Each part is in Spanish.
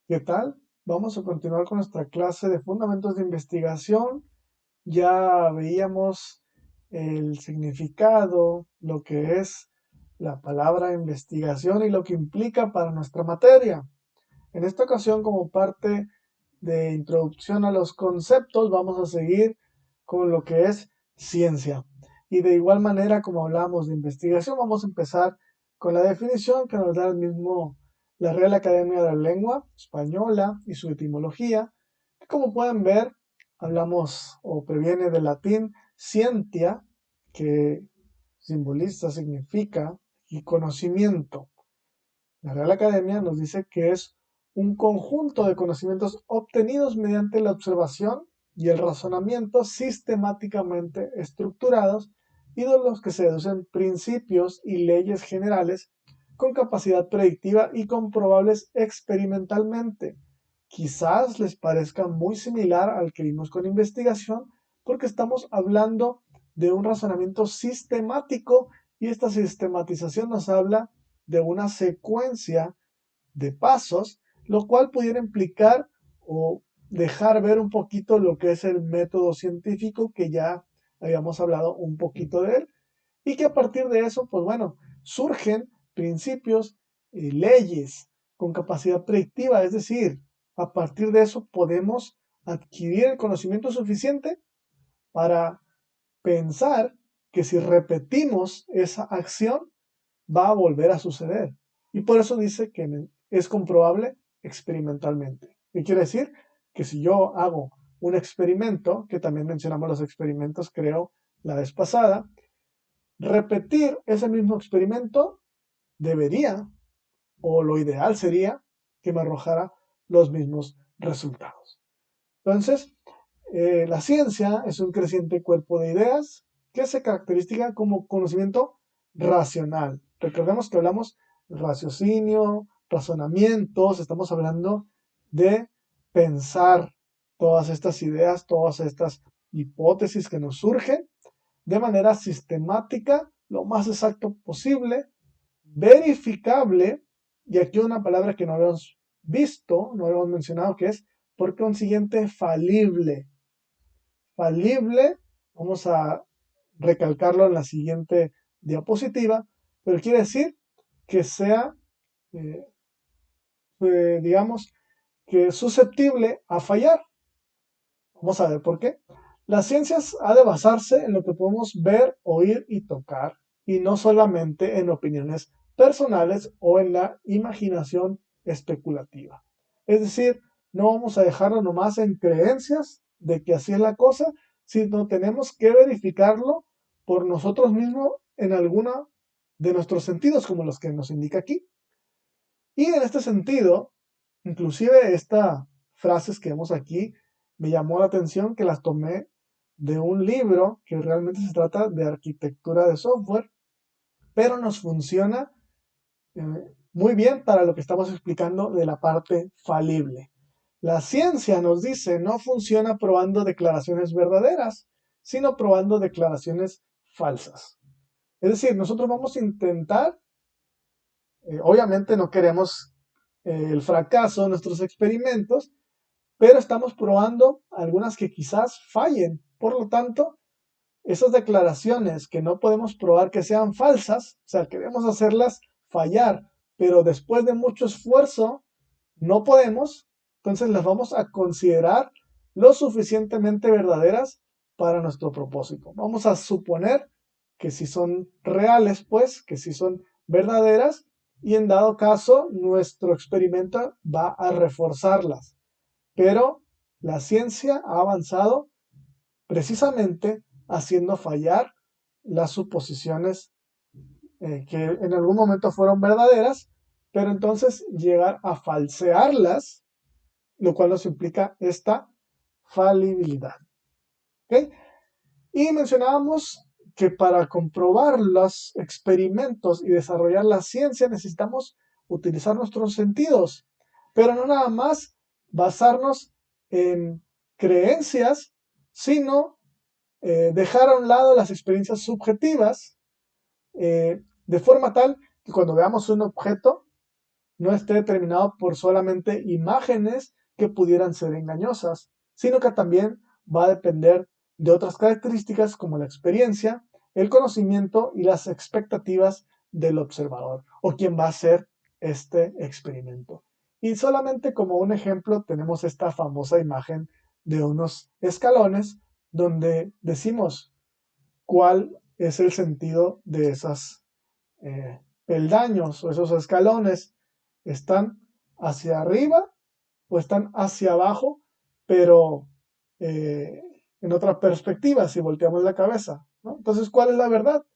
¿Qué tal? Vamos a continuar con nuestra clase de fundamentos de investigación. Ya veíamos el significado, lo que es la palabra investigación y lo que implica para nuestra materia. En esta ocasión, como parte de introducción a los conceptos, vamos a seguir con lo que es ciencia. Y de igual manera, como hablamos de investigación, vamos a empezar con la definición que nos da el mismo la Real Academia de la Lengua Española y su etimología, que como pueden ver, hablamos o previene del latín scientia, que simboliza, significa y conocimiento. La Real Academia nos dice que es un conjunto de conocimientos obtenidos mediante la observación y el razonamiento sistemáticamente estructurados y de los que se deducen principios y leyes generales con capacidad predictiva y comprobables experimentalmente. Quizás les parezca muy similar al que vimos con investigación porque estamos hablando de un razonamiento sistemático y esta sistematización nos habla de una secuencia de pasos, lo cual pudiera implicar o dejar ver un poquito lo que es el método científico, que ya habíamos hablado un poquito de él, y que a partir de eso, pues bueno, surgen principios y leyes con capacidad predictiva, es decir, a partir de eso podemos adquirir el conocimiento suficiente para pensar que si repetimos esa acción, va a volver a suceder. Y por eso dice que es comprobable experimentalmente. ¿Qué quiere decir? Que si yo hago un experimento, que también mencionamos los experimentos, creo, la vez pasada, repetir ese mismo experimento debería, o lo ideal sería, que me arrojara los mismos resultados. Entonces, la ciencia es un creciente cuerpo de ideas que se caracteriza como conocimiento racional. Recordemos que hablamos de raciocinio, razonamientos, estamos hablando de pensar todas estas ideas, todas estas hipótesis que nos surgen de manera sistemática, lo más exacto posible, verificable, y aquí una palabra que no habíamos visto, no habíamos mencionado, que es por consiguiente falible. Falible, vamos a recalcarlo en la siguiente diapositiva, pero quiere decir que sea, eh, digamos, que es susceptible a fallar. Vamos a ver por qué. Las ciencias ha de basarse en lo que podemos ver, oír y tocar, y no solamente en opiniones personales o en la imaginación especulativa. Es decir, no vamos a dejarlo nomás en creencias de que así es la cosa, sino tenemos que verificarlo por nosotros mismos en alguna de nuestros sentidos, como los que nos indica aquí. Y en este sentido, inclusive estas frases que vemos aquí, me llamó la atención que las tomé de un libro que realmente se trata de arquitectura de software, pero nos funciona eh, muy bien para lo que estamos explicando de la parte falible. La ciencia nos dice no funciona probando declaraciones verdaderas, sino probando declaraciones falsas. Es decir, nosotros vamos a intentar, obviamente no queremos el fracaso de nuestros experimentos, pero estamos probando algunas que quizás fallen. Por lo tanto, esas declaraciones que no podemos probar que sean falsas, o sea, queremos hacerlas fallar, pero después de mucho esfuerzo no podemos, entonces las vamos a considerar lo suficientemente verdaderas para nuestro propósito. Vamos a suponer que si son reales, pues, que si son verdaderas, y en dado caso nuestro experimento va a reforzarlas. Pero la ciencia ha avanzado precisamente haciendo fallar las suposiciones que en algún momento fueron verdaderas, pero entonces llegar a falsearlas, lo cual nos implica esta falibilidad. ¿Okay? Y mencionábamos que para comprobar los experimentos y desarrollar la ciencia necesitamos utilizar nuestros sentidos, pero no nada más basarnos en creencias, sino dejar a un lado las experiencias subjetivas de forma tal que cuando veamos un objeto no esté determinado por solamente imágenes que pudieran ser engañosas, sino que también va a depender de otras características como la experiencia, el conocimiento y las expectativas del observador o quien va a hacer este experimento. Y solamente como un ejemplo tenemos esta famosa imagen de unos escalones donde decimos cuál es el sentido de esas peldaños o esos escalones. ¿Están hacia arriba o están hacia abajo, pero eh, en otra perspectiva si volteamos la cabeza? ¿No? Entonces, ¿cuál es la verdad?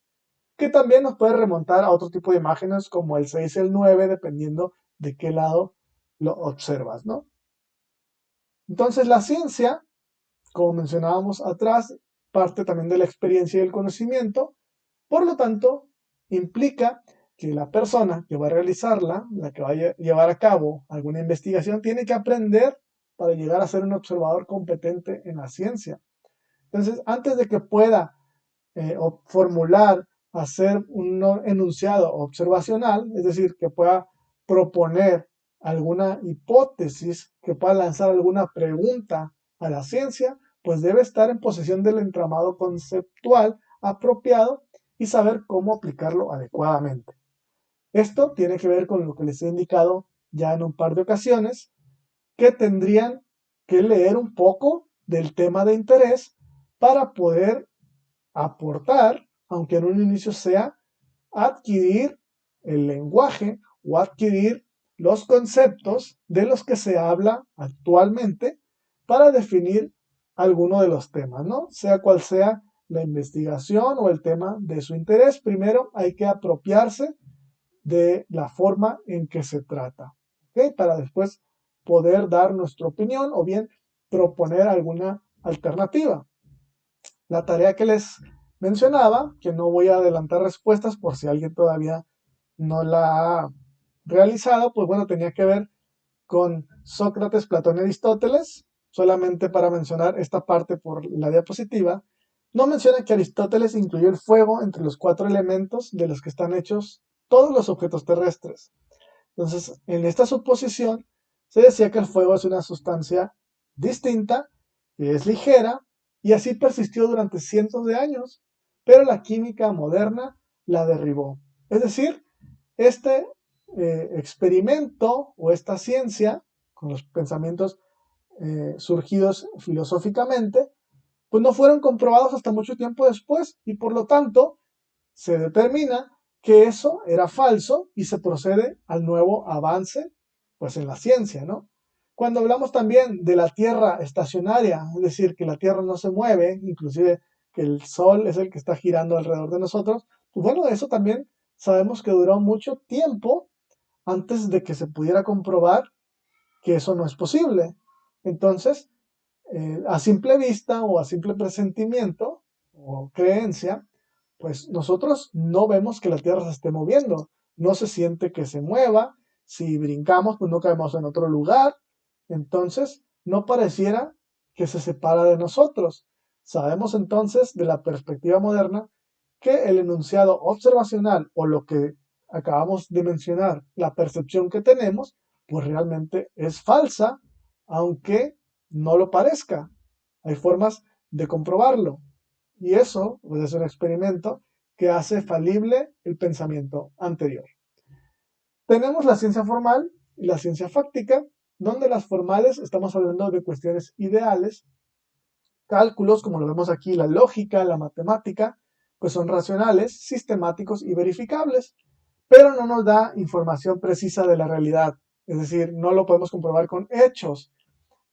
Que también nos puede remontar a otro tipo de imágenes como el 6 y el 9, dependiendo de qué lado lo observas, ¿no? Entonces, la ciencia, como mencionábamos atrás, parte también de la experiencia y el conocimiento. Por lo tanto, implica que la persona que va a realizarla, la que va a llevar a cabo alguna investigación, tiene que aprender para llegar a ser un observador competente en la ciencia. Entonces, antes de que pueda formular, hacer un enunciado observacional, es decir, que pueda proponer alguna hipótesis, que pueda lanzar alguna pregunta a la ciencia, pues debe estar en posesión del entramado conceptual apropiado y saber cómo aplicarlo adecuadamente. Esto tiene que ver con lo que les he indicado ya en un par de ocasiones, que tendrían que leer un poco del tema de interés para poder aportar, aunque en un inicio sea adquirir el lenguaje o adquirir los conceptos de los que se habla actualmente para definir alguno de los temas, ¿no? Sea cual sea la investigación o el tema de su interés, primero hay que apropiarse de la forma en que se trata, ¿ok? Para después poder dar nuestra opinión o bien proponer alguna alternativa. La tarea que les mencionaba, que no voy a adelantar respuestas por si alguien todavía no la ha realizado, pues bueno, tenía que ver con Sócrates, Platón y Aristóteles, solamente para mencionar esta parte por la diapositiva. No menciona que Aristóteles incluyó el fuego entre los 4 elementos de los que están hechos todos los objetos terrestres. Entonces, en esta suposición, se decía que el fuego es una sustancia distinta, que es ligera, y así persistió durante cientos de años, pero la química moderna la derribó. Es decir, este experimento o esta ciencia, con los pensamientos surgidos filosóficamente, pues no fueron comprobados hasta mucho tiempo después y por lo tanto se determina que eso era falso y se procede al nuevo avance pues en la ciencia, ¿no? Cuando hablamos también de la Tierra estacionaria, es decir, que la Tierra no se mueve, inclusive que el Sol es el que está girando alrededor de nosotros, pues bueno, eso también sabemos que duró mucho tiempo antes de que se pudiera comprobar que eso no es posible. Entonces, a simple vista o a simple presentimiento o creencia, pues nosotros no vemos que la Tierra se esté moviendo, no se siente que se mueva, si brincamos pues no caemos en otro lugar, entonces no pareciera que se separa de nosotros. Sabemos entonces de la perspectiva moderna que el enunciado observacional o lo que acabamos de mencionar, la percepción que tenemos, pues realmente es falsa, aunque no lo parezca. Hay formas de comprobarlo. Y eso pues, es un experimento que hace falible el pensamiento anterior. Tenemos la ciencia formal y la ciencia fáctica, donde las formales estamos hablando de cuestiones ideales, cálculos, como lo vemos aquí, la lógica, la matemática, pues son racionales, sistemáticos y verificables, pero no nos da información precisa de la realidad, es decir, no lo podemos comprobar con hechos.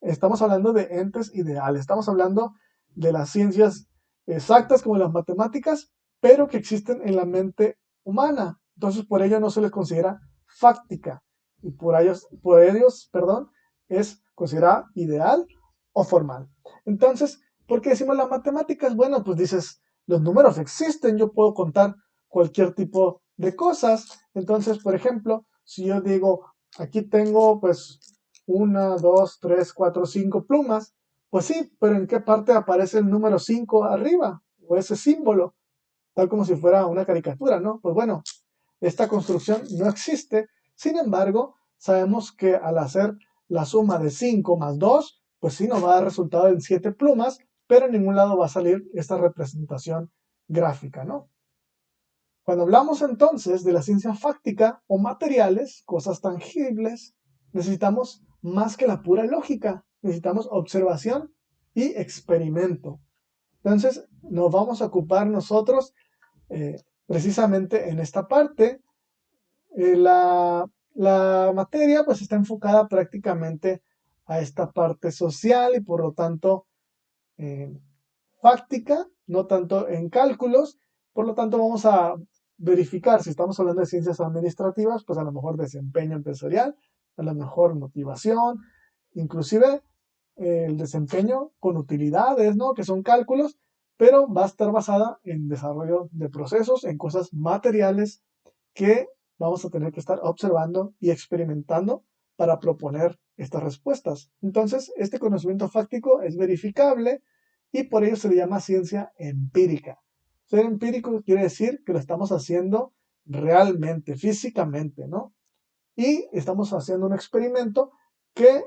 Estamos hablando de entes ideales, estamos hablando de las ciencias exactas como las matemáticas, pero que existen en la mente humana. Entonces, por ello no se les considera fáctica y perdón, es considerada ideal o formal. Entonces, ¿por qué decimos las matemáticas? Bueno, pues dices, los números existen, yo puedo contar cualquier tipo de cosas. Entonces, por ejemplo, si yo digo, aquí tengo pues 1, 2, 3, 4, 5 plumas. Pues sí, pero ¿en qué parte aparece el número 5 arriba? O ese símbolo, tal como si fuera una caricatura, ¿no? Pues bueno, esta construcción no existe, Sin embargo, sabemos que al hacer la suma de 5 más 2, pues sí nos va a dar resultado en 7 plumas, pero en ningún lado va a salir esta representación gráfica, ¿no? Cuando hablamos entonces de la ciencia fáctica o materiales, cosas tangibles, necesitamos más que la pura lógica, necesitamos observación y experimento. Entonces, nos vamos a ocupar nosotros precisamente en esta parte. La materia pues está enfocada prácticamente a esta parte social y por lo tanto eh, fáctica, no tanto en cálculos. Por lo tanto, vamos a verificar si estamos hablando de ciencias administrativas, pues a lo mejor desempeño empresarial, a lo mejor motivación, inclusive el desempeño con utilidades, ¿no? Que son cálculos, pero va a estar basada en desarrollo de procesos, en cosas materiales que vamos a tener que estar observando y experimentando para proponer estas respuestas. Entonces, este conocimiento fáctico es verificable y por ello se le llama ciencia empírica. Ser empírico quiere decir que lo estamos haciendo realmente, físicamente, ¿no? Y estamos haciendo un experimento que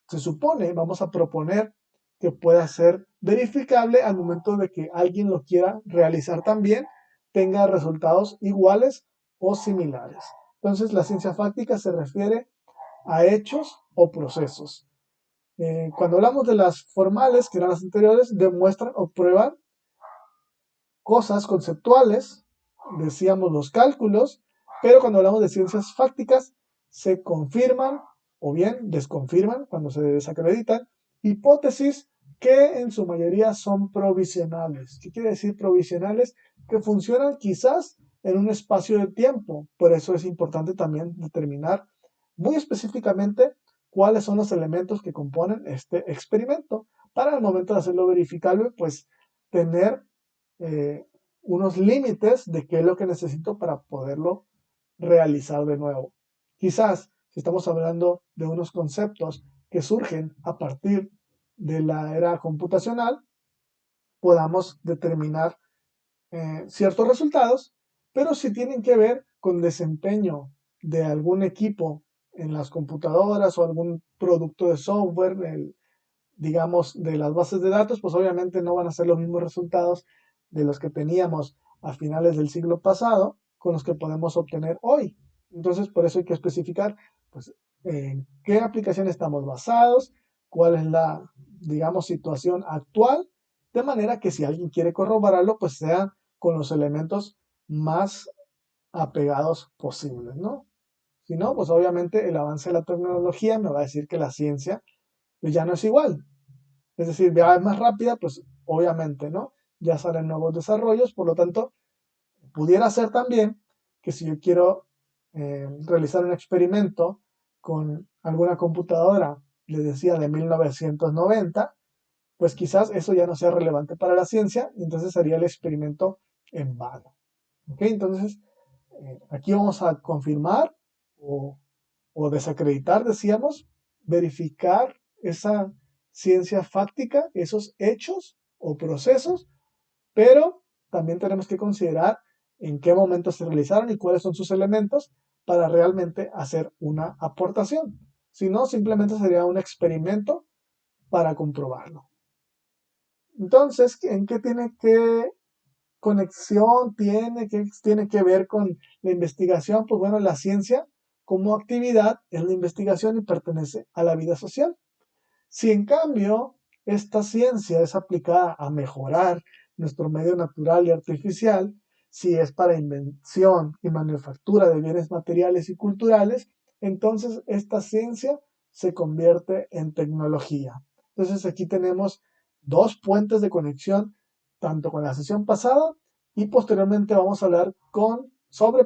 se supone vamos a proponer que pueda ser verificable al momento de que alguien lo quiera realizar también, tenga resultados iguales o similares. Entonces, la ciencia fáctica se refiere a hechos o procesos. Cuando hablamos de las formales, que eran las anteriores, demuestran o prueban cosas conceptuales, decíamos los cálculos, pero cuando hablamos de ciencias fácticas, se confirman o bien desconfirman cuando se desacreditan hipótesis que en su mayoría son provisionales. ¿Qué quiere decir provisionales? Que funcionan quizás en un espacio de tiempo. Por eso es importante también determinar muy específicamente cuáles son los elementos que componen este experimento para el momento de hacerlo verificable, pues tener eh, unos límites de qué es lo que necesito para poderlo realizar de nuevo. Quizás, si estamos hablando de unos conceptos que surgen a partir de la era computacional, podamos determinar ciertos resultados, pero si tienen que ver con desempeño de algún equipo en las computadoras o algún producto de software, digamos, de las bases de datos, pues obviamente no van a ser los mismos resultados de los que teníamos a finales del siglo pasado con los que podemos obtener hoy. Entonces, por eso hay que especificar, pues, en qué aplicación estamos basados, cuál es la, digamos, situación actual, de manera que si alguien quiere corroborarlo, pues sea con los elementos más apegados posibles, ¿no? Si no, pues obviamente el avance de la tecnología me va a decir que la ciencia pues ya no es igual. Es decir, ya es más rápida, pues obviamente, ¿no? Ya salen nuevos desarrollos, por lo tanto, pudiera ser también que si yo quiero realizar un experimento con alguna computadora, les decía, de 1990, pues quizás eso ya no sea relevante para la ciencia y entonces sería el experimento en vano. ¿Ok? Entonces, aquí vamos a confirmar o, o desacreditar, decíamos, verificar esa ciencia fáctica, esos hechos o procesos, pero también tenemos que considerar en qué momento se realizaron y cuáles son sus elementos para realmente hacer una aportación. Si no, simplemente sería un experimento para comprobarlo. Entonces, ¿en qué tiene que conexión tiene, qué tiene que ver con la investigación? Pues bueno, la ciencia como actividad es la investigación y pertenece a la vida social. Si en cambio esta ciencia es aplicada a mejorar nuestro medio natural y artificial, si es para invención y manufactura de bienes materiales y culturales, entonces esta ciencia se convierte en tecnología. Entonces aquí tenemos dos puentes de conexión, tanto con la sesión pasada y posteriormente vamos a hablar sobre,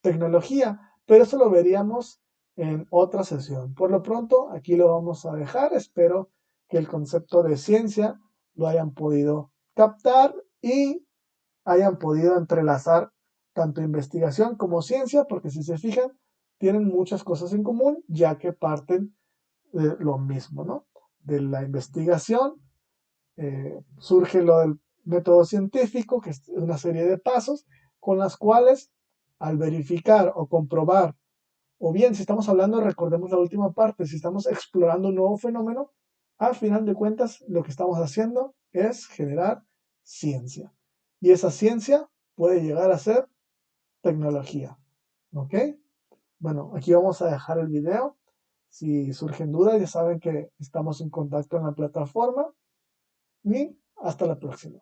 tecnología, pero eso lo veríamos en otra sesión. Por lo pronto, aquí lo vamos a dejar. Espero que el concepto de ciencia lo hayan podido captar y hayan podido entrelazar tanto investigación como ciencia, porque si se fijan, tienen muchas cosas en común, ya que parten de lo mismo, ¿no? De la investigación surge lo del método científico, que es una serie de pasos con las cuales, al verificar o comprobar O bien, si estamos hablando, recordemos la última parte, si estamos explorando un nuevo fenómeno, al final de cuentas lo que estamos haciendo es generar ciencia. Y esa ciencia puede llegar a ser tecnología. ¿Ok? Bueno, aquí vamos a dejar el video. Si surgen dudas, ya saben que estamos en contacto en la plataforma y hasta la próxima.